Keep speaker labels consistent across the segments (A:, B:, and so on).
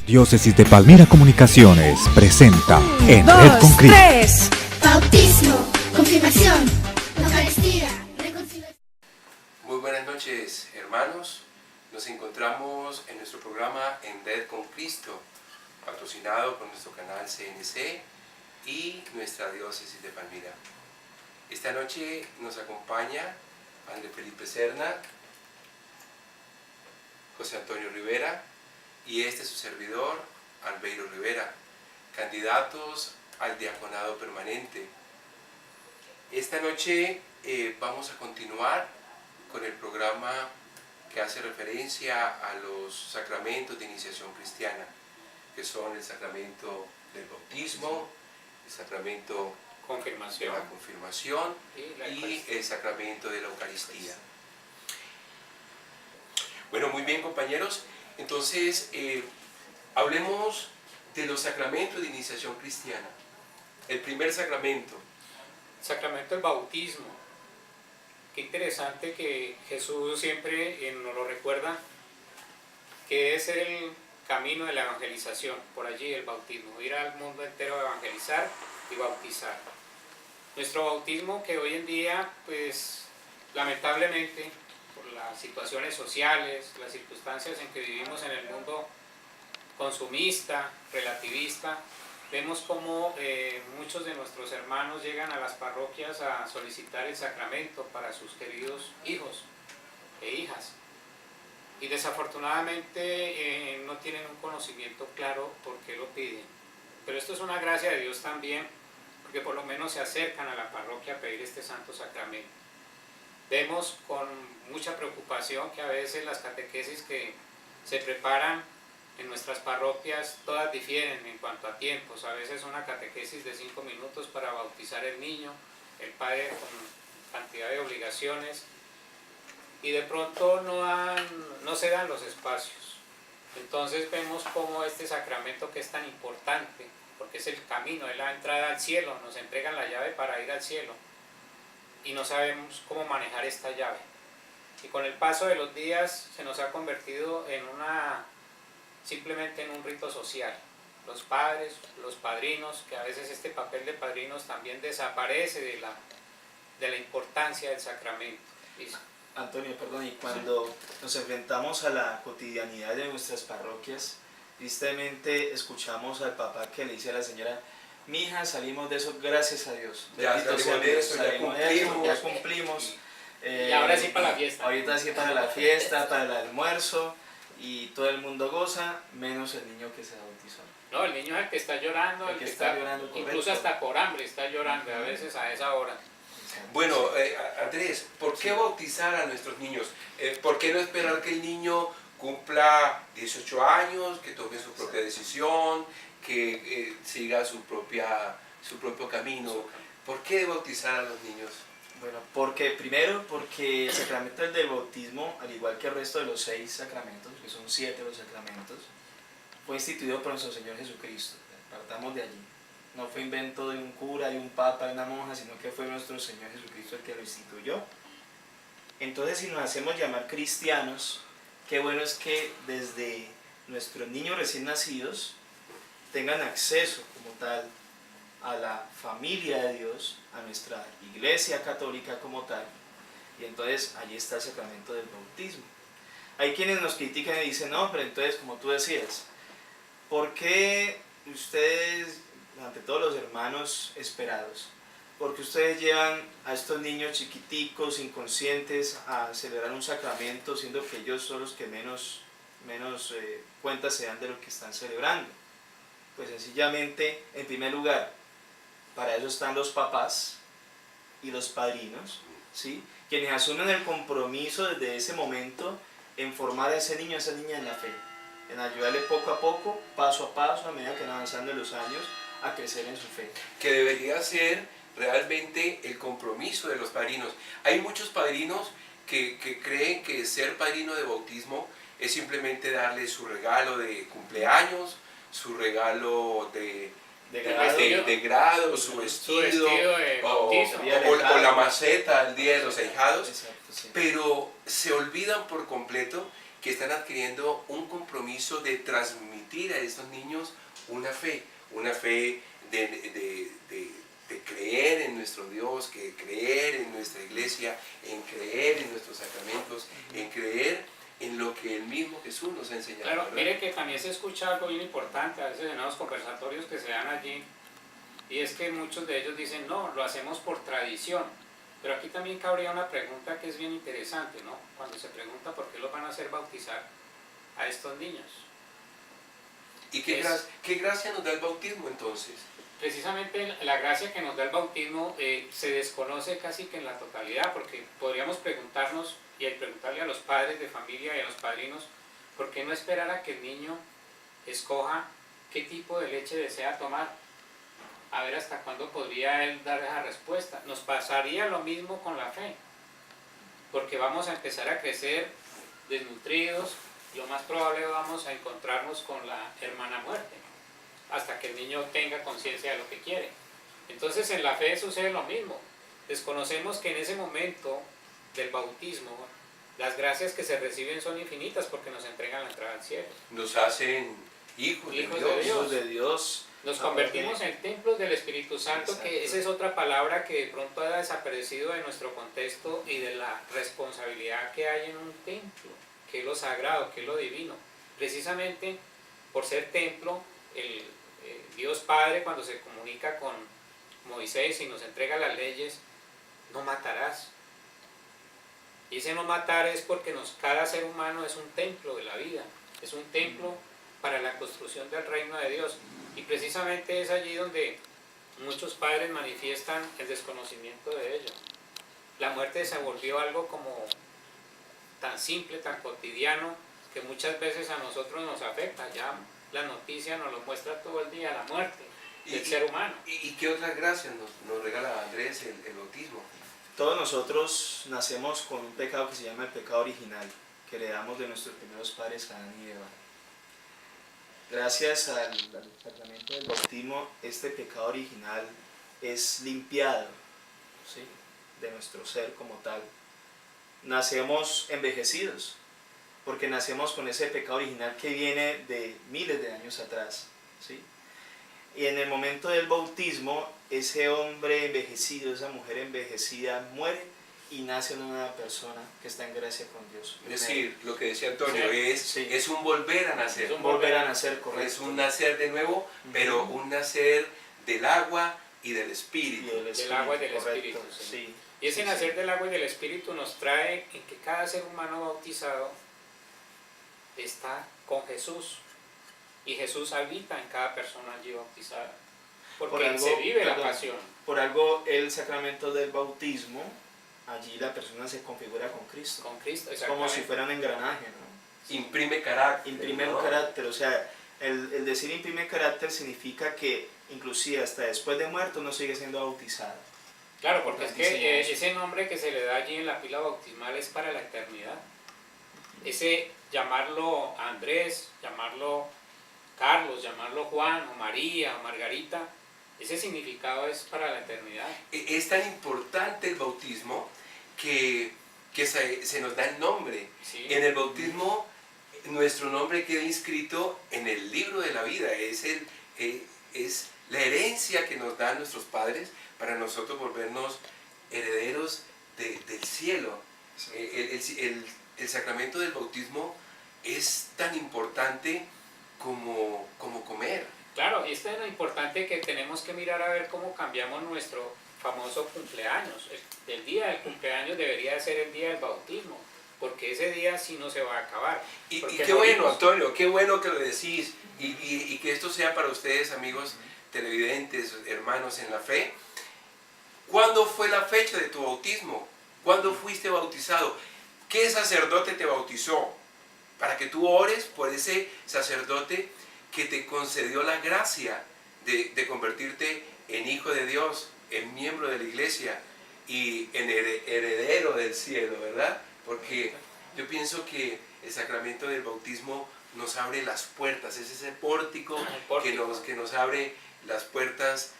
A: Diócesis de Palmira Comunicaciones presenta En Red con Cristo.
B: 3.
C: Bautismo, confirmación, Eucaristía, reconciliación.
D: Muy buenas noches, hermanos. Nos encontramos en nuestro programa En Red con Cristo, patrocinado por nuestro canal CNC y nuestra Diócesis de Palmira. Esta noche nos acompaña Padre Felipe Serna, José Antonio Rivera y su servidor, Albeiro Rivera, candidatos al diaconado permanente. Esta noche vamos a continuar con el programa que hace referencia a los sacramentos de iniciación cristiana, que son el sacramento del bautismo, el sacramento de la confirmación y el sacramento de la Eucaristía. Bueno, muy bien, compañeros. Entonces, hablemos de los sacramentos de iniciación cristiana. El primer sacramento.
E: Sacramento del bautismo. Qué interesante que Jesús siempre nos lo recuerda, que es el camino de la evangelización, por allí el bautismo, ir al mundo entero a evangelizar y bautizar. Nuestro bautismo, que hoy en día, pues lamentablemente, por las situaciones sociales, las circunstancias en que vivimos en el mundo consumista, relativista, vemos como muchos de nuestros hermanos llegan a las parroquias a solicitar el sacramento para sus queridos hijos e hijas. Y desafortunadamente no tienen un conocimiento claro por qué lo piden. Pero esto es una gracia de Dios también, porque por lo menos se acercan a la parroquia a pedir este santo sacramento. Vemos con mucha preocupación que a veces las catequesis que se preparan en nuestras parroquias todas difieren en cuanto a tiempos. A veces una catequesis de 5 minutos para bautizar el niño, el padre con cantidad de obligaciones, y de pronto no se dan los espacios. Entonces vemos cómo este sacramento, que es tan importante, porque es el camino, es la entrada al cielo, nos entregan la llave para ir al cielo, y no sabemos cómo manejar esta llave. Y con el paso de los días se nos ha convertido simplemente en un rito social. Los padres, los padrinos, que a veces este papel de padrinos también desaparece de la importancia del sacramento.
F: Antonio, perdón, y cuando nos enfrentamos a la cotidianidad de nuestras parroquias, tristemente escuchamos al papá que le dice a la señora: mi hija, salimos de eso, gracias a Dios.
D: Ya salimos de eso,
F: ya cumplimos.
E: Y ahora sí para la fiesta.
F: Ahorita sí para la fiesta, para el almuerzo, y todo el mundo goza, menos el niño que se bautizó.
E: No, el niño es el que está llorando, el que está llorando, incluso correcto. Hasta por hambre está llorando, a veces a esa hora.
D: Bueno, Andrés, ¿por qué bautizar a nuestros niños? ¿Por qué no esperar que el niño cumpla 18 años, que tome su propia decisión, que siga su propio camino? ¿Por qué bautizar a los niños?
F: Bueno, porque el sacramento del bautismo, al igual que el resto de los 6 sacramentos, que son 7 los sacramentos, fue instituido por nuestro Señor Jesucristo. Partamos de allí. No fue invento de un cura, de un papa, de una monja, sino que fue nuestro Señor Jesucristo el que lo instituyó. Entonces, si nos hacemos llamar cristianos, qué bueno es que desde nuestros niños recién nacidos tengan acceso como tal a la familia de Dios, a nuestra iglesia católica como tal, y entonces allí está el sacramento del bautismo. Hay quienes nos critican y dicen: no, pero entonces, como tú decías, ¿por qué ustedes, ante todos los hermanos esperados, porque ustedes llevan a estos niños chiquiticos, inconscientes, a celebrar un sacramento, siendo que ellos son los que menos cuenta se dan de lo que están celebrando? Pues sencillamente, en primer lugar, para eso están los papás y los padrinos, ¿sí?, quienes asumen el compromiso desde ese momento en formar a ese niño, a esa niña en la fe, en ayudarle poco a poco, paso a paso, a medida que van avanzando los años, a crecer en su fe.
D: Que debería ser realmente el compromiso de los padrinos. Hay muchos padrinos que creen que ser padrino de bautismo es simplemente darle su regalo de cumpleaños, su regalo de grado, su vestido
E: de bautizo,
D: o la maceta el día de los ahijados.
F: Exacto, sí.
D: Pero se olvidan por completo que están adquiriendo un compromiso de transmitir a estos niños una fe de creer en nuestro Dios, que creer en nuestra iglesia, en creer en nuestros sacramentos, en creer en lo que el mismo Jesús nos ha enseñado.
E: Claro,
D: ¿verdad?
E: mire que también se escucha algo bien importante a veces en los conversatorios que se dan allí, y es que muchos de ellos dicen, no, lo hacemos por tradición. Pero aquí también cabría una pregunta que es bien interesante, ¿no? Cuando se pregunta por qué los van a hacer bautizar a estos niños.
D: ¿Y qué gracia nos da el bautismo entonces?
E: Precisamente la gracia que nos da el bautismo se desconoce casi que en la totalidad, porque podríamos preguntarnos y preguntarle a los padres de familia y a los padrinos, ¿por qué no esperar a que el niño escoja qué tipo de leche desea tomar? A ver hasta cuándo podría él dar esa respuesta. Nos pasaría lo mismo con la fe, porque vamos a empezar a crecer desnutridos, lo más probable vamos a encontrarnos con la hermana muerte, hasta que el niño tenga conciencia de lo que quiere. Entonces en la fe sucede lo mismo. Desconocemos que en ese momento del bautismo las gracias que se reciben son infinitas porque nos entregan la entrada al cielo.
D: Nos hacen hijos de Dios.
F: Hijos de Dios.
E: Nos convertimos en templos del Espíritu Santo.
F: Exacto.
E: Que esa es otra palabra que de pronto ha desaparecido de nuestro contexto y de la responsabilidad que hay en un templo, que es lo sagrado, que es lo divino. Precisamente por ser templo, el Dios Padre, cuando se comunica con Moisés y nos entrega las leyes, no matarás. Y ese no matar es porque cada ser humano es un templo de la vida, es un templo para la construcción del reino de Dios. Y precisamente es allí donde muchos padres manifiestan el desconocimiento de ello. La muerte se volvió algo como tan simple, tan cotidiano, que muchas veces a nosotros nos afecta. Ya la noticia nos lo muestra todo el día, la muerte del ser humano.
D: ¿Y qué otras gracias nos regala Andrés el bautismo?
F: Todos nosotros nacemos con un pecado que se llama el pecado original, que heredamos de nuestros primeros padres, Adán y Eva. Gracias al sacramento del bautismo, este pecado original es limpiado, ¿sí?, de nuestro ser como tal. Nacemos envejecidos, porque nacemos con ese pecado original que viene de miles de años atrás, ¿sí? Y en el momento del bautismo, ese hombre envejecido, esa mujer envejecida muere y nace una nueva persona que está en gracia con Dios.
D: Es decir, lo que decía Antonio,
F: Sí.
D: es un volver a nacer.
E: Es un
F: Volver a nacer, correcto.
D: Es un nacer de nuevo, pero un nacer del agua y del espíritu.
E: Del agua y del
F: correcto,
E: espíritu, sí.
F: sí.
E: Y ese nacer del agua y del espíritu nos trae en que cada ser humano bautizado está con Jesús. Y Jesús habita en cada persona allí bautizada. Porque se vive la pasión.
F: Por algo el sacramento del bautismo, allí la persona se configura con Cristo.
E: Con Cristo,
F: Es como si fuera un engranaje, ¿no?
D: Imprime carácter.
F: Imprime
D: ¿no?
F: un carácter, o sea, el decir imprime carácter significa que inclusive hasta después de muerto uno sigue siendo bautizado.
E: Claro, porque es que
F: Eso.
E: ese nombre que se le da allí en la pila bautismal es para la eternidad. Ese llamarlo Andrés, llamarlo Carlos, llamarlo Juan o María o Margarita, ese significado es para la eternidad.
D: Es tan importante el bautismo que se nos da el nombre.
E: ¿Sí?
D: En el bautismo nuestro nombre queda inscrito en el libro de la vida. Es la herencia que nos dan nuestros padres para nosotros volvernos herederos del cielo. El sacramento del bautismo es tan importante como comer.
E: Claro, y esto es lo importante, que tenemos que mirar a ver cómo cambiamos nuestro famoso cumpleaños. El día del cumpleaños debería de ser el día del bautismo, porque ese día sí no se va a acabar.
D: Y
E: Porque
D: qué bueno,
E: morimos.
D: Antonio, qué bueno que lo decís, y que esto sea para ustedes, amigos televidentes, hermanos en la fe. ¿Cuándo fue la fecha de tu bautismo? ¿Cuándo fuiste bautizado? ¿Qué sacerdote te bautizó? Para que tú ores por ese sacerdote que te concedió la gracia de convertirte en hijo de Dios, en miembro de la iglesia y en heredero del cielo, ¿verdad? Porque yo pienso que el sacramento del bautismo nos abre las puertas, es ese pórtico, que nos abre las puertas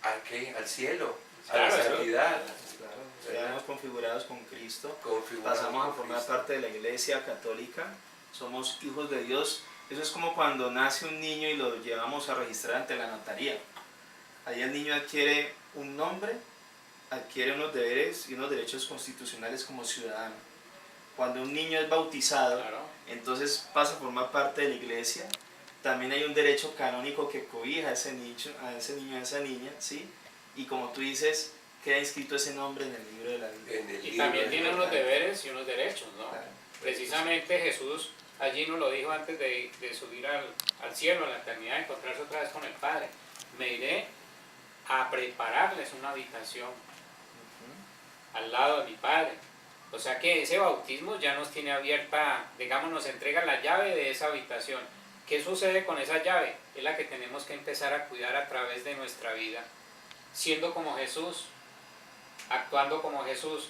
D: al cielo, a la
E: Claro,
D: santidad.
F: Claro. Seamos configurados con Cristo,
D: Configurados
F: pasamos a
D: con
F: formar
D: Cristo.
F: parte de la Iglesia Católica, somos hijos de Dios. Eso es como cuando nace un niño y lo llevamos a registrar ante la notaría. Ahí el niño adquiere un nombre, adquiere unos deberes y unos derechos constitucionales como ciudadano. Cuando un niño es bautizado,
E: Claro.
F: entonces pasa a formar parte de la iglesia. También hay un derecho canónico que cobija a ese niño, a esa niña, ¿sí? Y como tú dices, queda inscrito ese nombre en el libro de la vida.
D: En el
E: Y
D: libro
E: también
D: de
E: tiene
D: la
E: unos
D: vida.
E: deberes y unos derechos, ¿no?
F: Claro.
E: Precisamente Jesús allí nos lo dijo antes de subir al cielo, a la eternidad, encontrarse otra vez con el Padre. Me iré a prepararles una habitación al lado de mi Padre. O sea que ese bautismo ya nos tiene abierta, digamos, nos entrega la llave de esa habitación. ¿Qué sucede con esa llave? Es la que tenemos que empezar a cuidar a través de nuestra vida, siendo como Jesús, actuando como Jesús.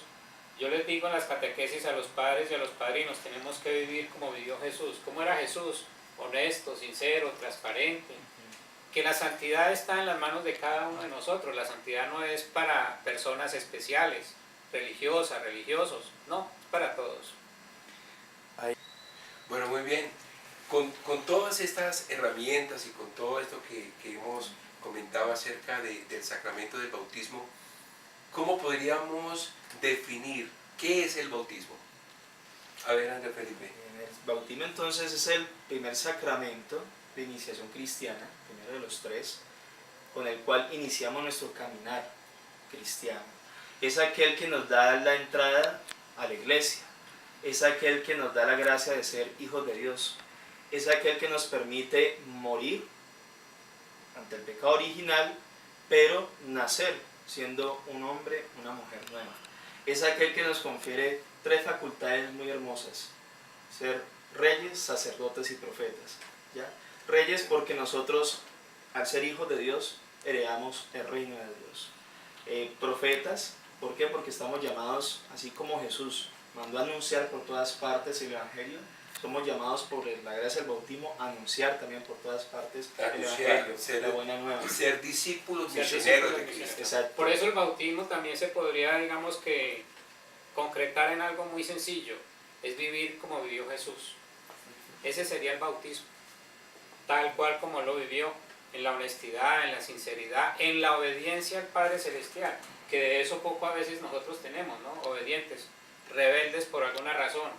E: Yo les digo en las catequesis a los padres y a los padrinos, tenemos que vivir como vivió Jesús. ¿Cómo era Jesús? Honesto, sincero, transparente. Que la santidad está en las manos de cada uno de nosotros. La santidad no es para personas especiales, religiosas, religiosos. No, es para todos.
D: Bueno, muy bien. Con todas estas herramientas y con todo esto que hemos comentado acerca del sacramento del bautismo, ¿cómo podríamos definir qué es el bautismo? A ver, Andrés Felipe.
F: El bautismo entonces es el primer sacramento de iniciación cristiana, primero de los tres, con el cual iniciamos nuestro caminar cristiano. Es aquel que nos da la entrada a la iglesia, es aquel que nos da la gracia de ser hijos de Dios, es aquel que nos permite morir ante el pecado original, pero nacer siendo un hombre, una mujer nueva. Es aquel que nos confiere tres facultades muy hermosas: ser reyes, sacerdotes y profetas. ¿Ya? Reyes porque nosotros, al ser hijos de Dios, heredamos el reino de Dios. Profetas, ¿por qué? Porque estamos llamados, así como Jesús mandó a anunciar por todas partes el Evangelio, somos llamados por la gracia del bautismo a anunciar también por todas partes el Evangelio, la buena nueva.
D: Ser discípulos
E: Ser
D: misioneros de
E: discípulos
D: Cristo.
F: Exacto.
E: Por eso el bautismo también se podría, digamos que, concretar en algo muy sencillo. Es vivir como vivió Jesús. Ese sería el bautismo. Tal cual como lo vivió, en la honestidad, en la sinceridad, en la obediencia al Padre Celestial. Que de eso poco a veces nosotros tenemos, ¿no? Obedientes, rebeldes por alguna razón.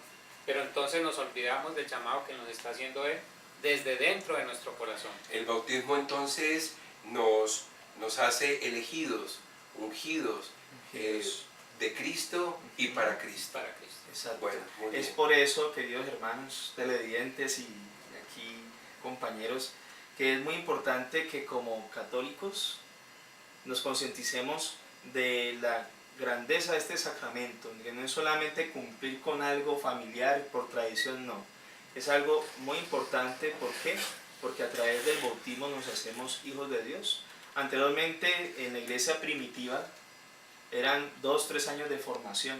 E: Pero entonces nos olvidamos del llamado que nos está haciendo Él desde dentro de nuestro corazón.
D: El bautismo entonces nos hace elegidos, ungidos de Cristo y para Cristo.
E: Para Cristo.
F: Exacto.
D: Bueno, muy
F: Es
D: bien.
F: por eso, queridos hermanos televidentes y aquí compañeros, que es muy importante que como católicos nos concienticemos de la grandeza de este sacramento, que no es solamente cumplir con algo familiar por tradición, no. Es algo muy importante, ¿por qué? Porque a través del bautismo nos hacemos hijos de Dios. Anteriormente en la iglesia primitiva eran 2-3 años de formación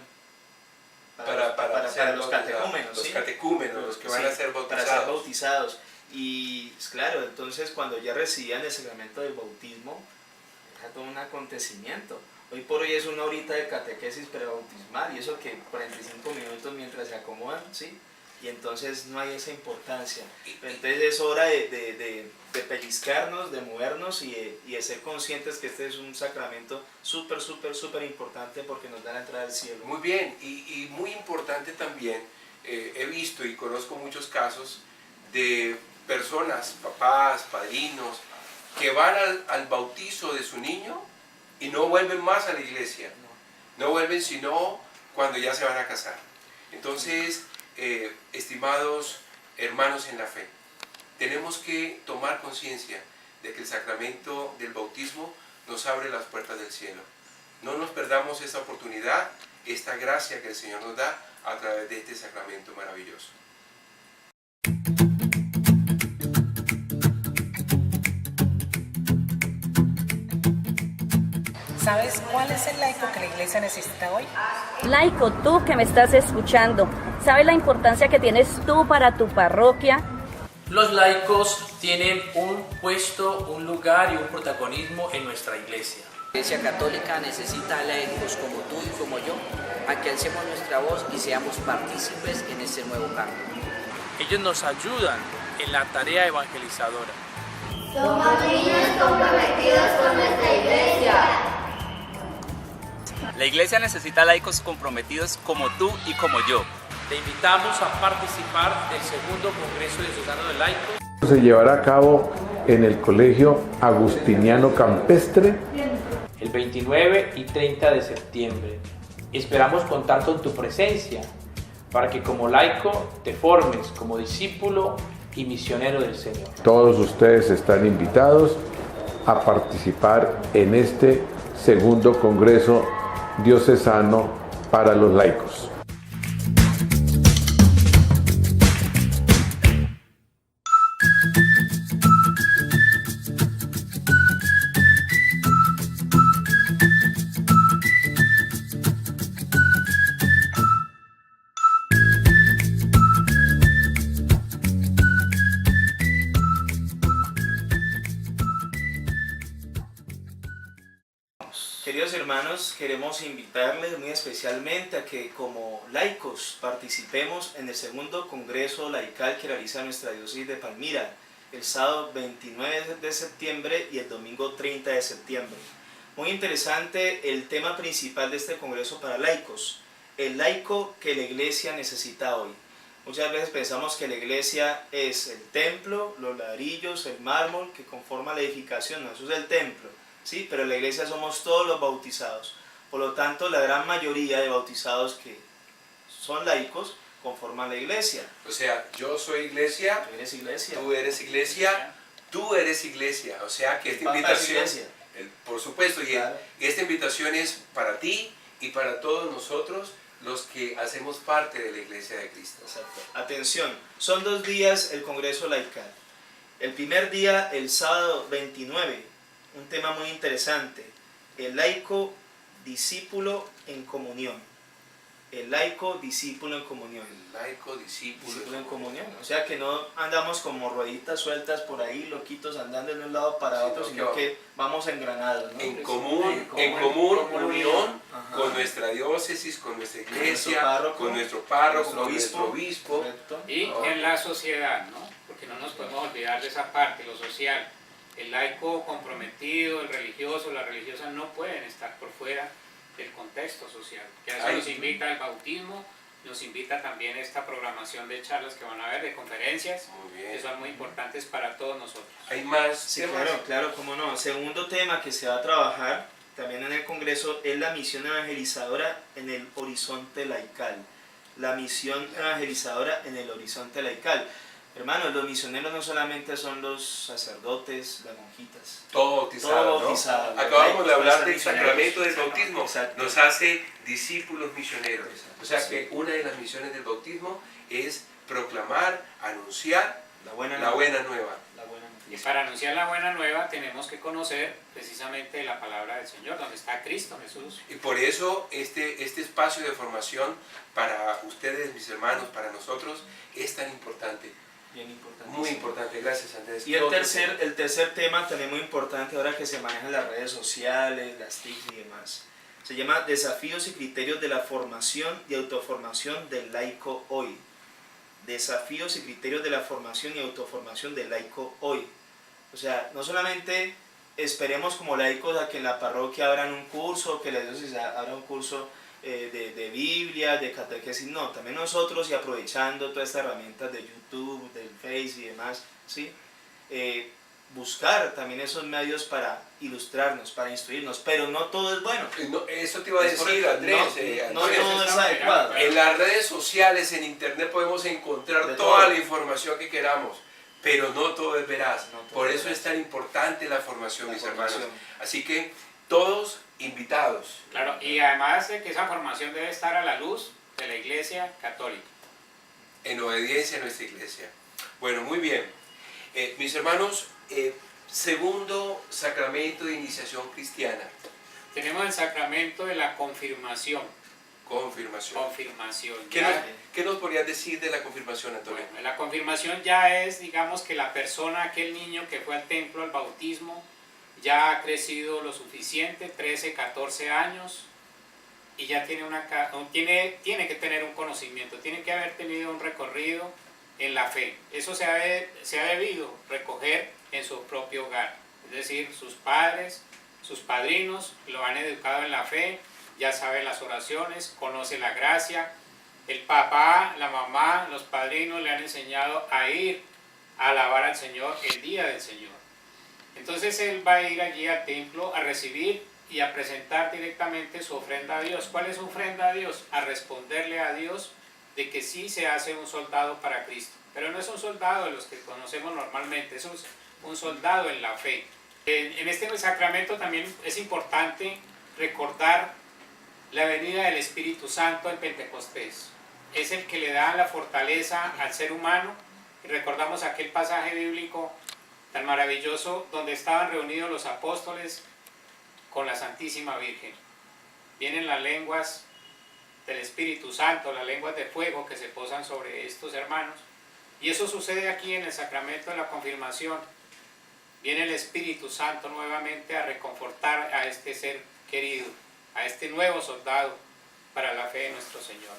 F: para los catecúmenos.
D: Los
F: ¿sí?
D: catecúmenos, los que van
F: Sí,
D: a ser bautizados.
F: para ser bautizados. Y claro, entonces cuando ya recibían el sacramento del bautismo, era todo un acontecimiento. Hoy por hoy es una horita de catequesis prebautismal y eso que 45 minutos mientras se acomodan, ¿sí? Y entonces no hay esa importancia. Entonces es hora de pellizcarnos, de movernos y de ser conscientes que este es un sacramento súper importante porque nos da la entrada al cielo.
D: Muy bien, y muy importante también, he visto y conozco muchos casos de personas, papás, padrinos, que van al bautizo de su niño y no vuelven más a la iglesia. No vuelven sino cuando ya se van a casar. Entonces, estimados hermanos en la fe, tenemos que tomar conciencia de que el sacramento del bautismo nos abre las puertas del cielo. No nos perdamos esta oportunidad, esta gracia que el Señor nos da a través de este sacramento maravilloso.
B: ¿Sabes cuál es el laico que la iglesia necesita hoy?
G: Laico, tú que me estás escuchando, ¿sabes la importancia que tienes tú para tu parroquia?
H: Los laicos tienen un puesto, un lugar y un protagonismo en nuestra iglesia. La Iglesia Católica necesita laicos como tú y como yo, a que alcemos nuestra voz y seamos partícipes en este nuevo cambio.
I: Ellos nos ayudan en la tarea evangelizadora.
C: Somos niños comprometidos con nuestra iglesia.
J: La iglesia necesita laicos comprometidos como tú y como yo.
I: Te invitamos a participar del segundo Congreso Diocesano de Laicos.
K: Se llevará a cabo en el Colegio Agustiniano Campestre
L: el 29 y 30 de septiembre. Esperamos contar con tu presencia para que como laico te formes como discípulo y misionero del Señor.
K: Todos ustedes están invitados a participar en este segundo Congreso Diocesano para los Laicos.
F: Queridos hermanos, queremos invitarles muy especialmente a que como laicos participemos en el segundo Congreso Laical que realiza nuestra diócesis de Palmira, el sábado 29 de septiembre y el domingo 30 de septiembre. Muy interesante el tema principal de este Congreso para laicos, el laico que la Iglesia necesita hoy. Muchas veces pensamos que la Iglesia es el templo, los ladrillos, el mármol que conforma la edificación, no, eso es el templo. Sí, pero en la iglesia somos todos los bautizados. Por lo tanto, la gran mayoría de bautizados que son laicos conforman la iglesia.
D: O sea, yo soy iglesia,
F: tú eres iglesia,
D: tú eres iglesia, tú eres iglesia. O sea que esta invitación, por supuesto, claro. Y esta invitación es para ti y para todos nosotros los que hacemos parte de la Iglesia de Cristo.
F: Exacto. Atención, son 2 días el Congreso Laical. El primer día, el sábado 29, un tema muy interesante, el laico discípulo en comunión. El laico discípulo en comunión.
D: El laico discípulo
F: en comunión. O sea que no andamos como rueditas sueltas por ahí, loquitos andando de un lado para otro, sino que vamos engranados, ¿no?
D: En común unión con nuestra diócesis, con nuestra iglesia, con nuestro párroco, con nuestro obispo.
E: Y en la sociedad, ¿no? Porque no nos podemos olvidar de esa parte, lo social. El laico comprometido, el religioso, la religiosa no pueden estar por fuera del contexto social. Que a eso nos invita el bautismo, nos invita también esta programación de charlas que van a haber, de conferencias, que son muy importantes para todos nosotros.
D: ¿Hay más?
F: Sí, claro, cómo no. Segundo tema que se va a trabajar también en el Congreso es la misión evangelizadora en el horizonte laical. La misión evangelizadora en el horizonte laical. Hermanos, los misioneros no solamente son los sacerdotes, las monjitas.
D: Todo bautizado. ¿No? Acabamos de hablar del sacramento del bautismo. Exacto. Nos hace discípulos misioneros. Exacto. O sea que una de las misiones del bautismo es proclamar, anunciar la buena nueva.
E: Y para anunciar la buena nueva tenemos que conocer precisamente la palabra del Señor, donde está Cristo Jesús.
D: Y por eso este espacio de formación para ustedes, mis hermanos, para nosotros, es tan importante.
F: Bien importante.
D: Muy importante, gracias Andrés.
F: Y el tercer tema también muy importante ahora que se manejan las redes sociales, las TIC y demás. Se llama Desafíos y criterios de la formación y autoformación del laico hoy. Desafíos y criterios de la formación y autoformación del laico hoy. O sea, no solamente esperemos como laicos a que en la parroquia abran un curso, que la diócesis abra un curso de Biblia, de catequesis, no, también nosotros y aprovechando todas estas herramientas de YouTube, del Face y demás, ¿sí? Buscar también esos medios para ilustrarnos, para instruirnos, pero no todo es bueno.
D: No, eso te iba a decir, Andrés.
F: No todo es adecuado.
D: En las redes sociales, en internet podemos encontrar toda la información que queramos, pero no todo es veraz. Por eso es tan importante la formación, mis hermanos. Así que todos invitados.
E: Claro, y además de que esa formación debe estar a la luz de la Iglesia Católica.
D: En obediencia a nuestra Iglesia. Bueno, muy bien. Mis hermanos, segundo sacramento de iniciación cristiana.
E: Tenemos el sacramento de la confirmación.
D: Confirmación. ¿Qué nos podrías decir de la confirmación, Antonio?
E: Bueno, la confirmación ya es, digamos, que la persona, aquel niño que fue al templo, al bautismo, ya ha crecido lo suficiente, 13, 14 años, y ya tiene que tener un conocimiento, tiene que haber tenido un recorrido en la fe. Eso se ha debido recoger en su propio hogar, es decir, sus padres, sus padrinos lo han educado en la fe, ya sabe las oraciones, conoce la gracia, el papá, la mamá, los padrinos le han enseñado a ir a alabar al Señor el día del Señor. Entonces él va a ir allí al templo a recibir y a presentar directamente su ofrenda a Dios. ¿Cuál es su ofrenda a Dios? A responderle a Dios de que sí se hace un soldado para Cristo. Pero no es un soldado de los que conocemos normalmente, es un soldado en la fe. En este sacramento también es importante recordar la venida del Espíritu Santo en Pentecostés. Es el que le da la fortaleza al ser humano. Y recordamos aquel pasaje bíblico tan maravilloso donde estaban reunidos los apóstoles con la Santísima Virgen. Vienen las lenguas del Espíritu Santo, las lenguas de fuego que se posan sobre estos hermanos. Y eso sucede aquí en el sacramento de la confirmación. Viene el Espíritu Santo nuevamente a reconfortar a este ser querido, a este nuevo soldado para la fe de nuestro Señor.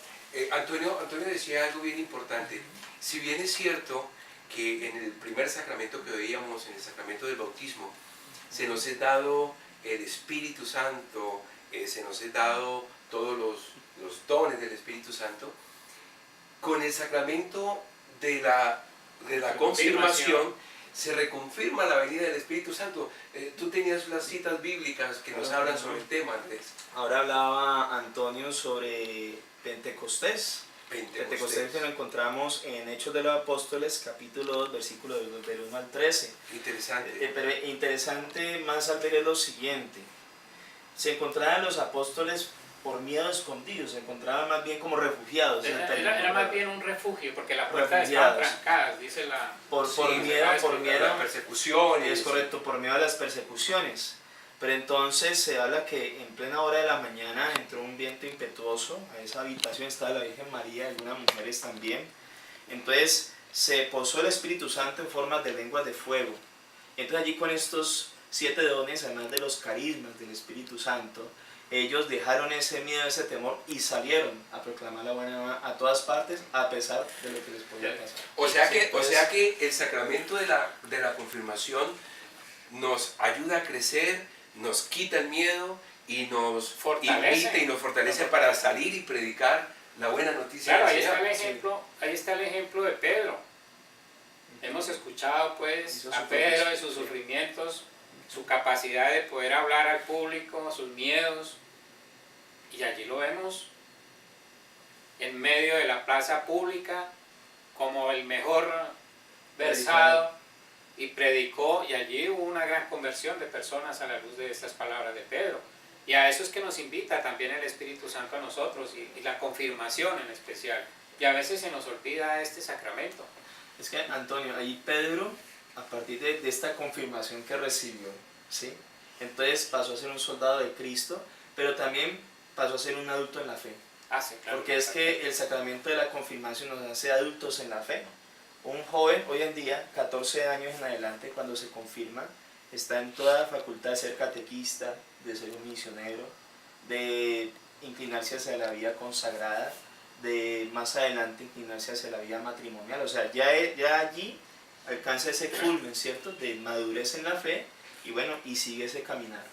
D: Antonio decía algo bien importante. Si bien es cierto que en el primer sacramento que veíamos, en el sacramento del bautismo, se nos es dado el Espíritu Santo, se nos es dado todos los dones del Espíritu Santo, con el sacramento de la confirmación se reconfirma la venida del Espíritu Santo. Tú tenías unas citas bíblicas que nos hablan sobre el tema, Andrés.
F: Ahora hablaba Antonio sobre Pentecostés. Pentecostés que lo encontramos en Hechos de los Apóstoles, capítulo 2, versículo del 1 al 13.
D: Interesante.
F: Pero interesante más al ver lo siguiente. Se encontraban los apóstoles por miedo escondidos, se encontraban más bien como refugiados.
E: Era más bien un refugio, porque las puertas estaban trancadas, dice la...
F: Por miedo a
D: las persecuciones.
F: Es correcto, por miedo a las persecuciones. Pero entonces se habla que en plena hora de la mañana entró un viento impetuoso, a esa habitación estaba la Virgen María y algunas mujeres también. Entonces se posó el Espíritu Santo en forma de lenguas de fuego. Entonces allí con estos 7 dones, además de los carismas del Espíritu Santo, ellos dejaron ese miedo, ese temor y salieron a proclamar la buena nueva a todas partes a pesar de lo que les podía pasar.
D: O sea que el sacramento de la confirmación nos ayuda a crecer, nos quita el miedo y nos invita y nos fortalece para salir y predicar la buena noticia.
E: Claro, ahí está el ejemplo de Pedro. Hemos escuchado pues a Pedro de sus sufrimientos, su capacidad de poder hablar al público, sus miedos, y allí lo vemos en medio de la plaza pública como el mejor versado, y predicó, y allí hubo una gran conversión de personas a la luz de estas palabras de Pedro. Y a eso es que nos invita también el Espíritu Santo a nosotros, y la confirmación en especial. Y a veces se nos olvida este sacramento.
F: Es que, Antonio, ahí Pedro, a partir de esta confirmación que recibió, ¿sí? Entonces pasó a ser un soldado de Cristo, pero también pasó a ser un adulto en la fe.
E: Sí, claro,
F: porque es que el sacramento de la confirmación nos hace adultos en la fe. Un joven hoy en día, 14 años en adelante, cuando se confirma, está en toda la facultad de ser catequista, de ser un misionero, de inclinarse hacia la vida consagrada, de más adelante inclinarse hacia la vida matrimonial. O sea, ya allí alcanza ese culmen, ¿cierto?, de madurez en la fe, y bueno, y sigue ese caminar.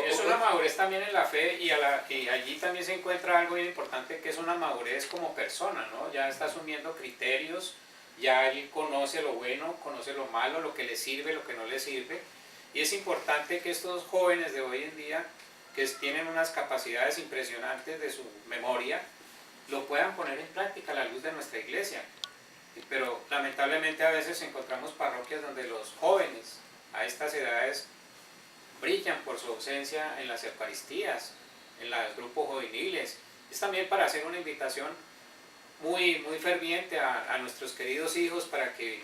E: Es una madurez también en la fe, y allí también se encuentra algo bien importante, que es una madurez como persona, ¿no? Ya está asumiendo criterios, ya él conoce lo bueno, conoce lo malo, lo que le sirve, lo que no le sirve. Y es importante que estos jóvenes de hoy en día, que tienen unas capacidades impresionantes de su memoria, lo puedan poner en práctica a la luz de nuestra iglesia. Pero lamentablemente a veces encontramos parroquias donde los jóvenes a estas edades brillan por su ausencia en las eucaristías, en los grupos juveniles. Es también para hacer una invitación muy ferviente a nuestros queridos hijos para que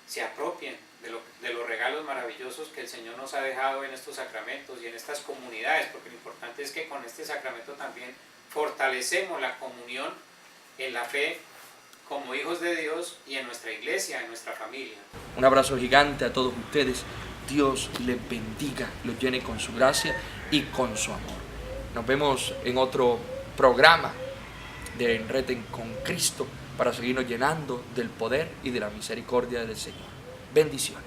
E: se apropien de los regalos maravillosos que el Señor nos ha dejado en estos sacramentos y en estas comunidades, porque lo importante es que con este sacramento también fortalecemos la comunión en la fe como hijos de Dios y en nuestra iglesia, en nuestra familia.
M: Un abrazo gigante a todos ustedes Dios les bendiga, los llene con su gracia y con su amor. Nos vemos en otro programa de Enreden con Cristo para seguirnos llenando del poder y de la misericordia del Señor. Bendiciones.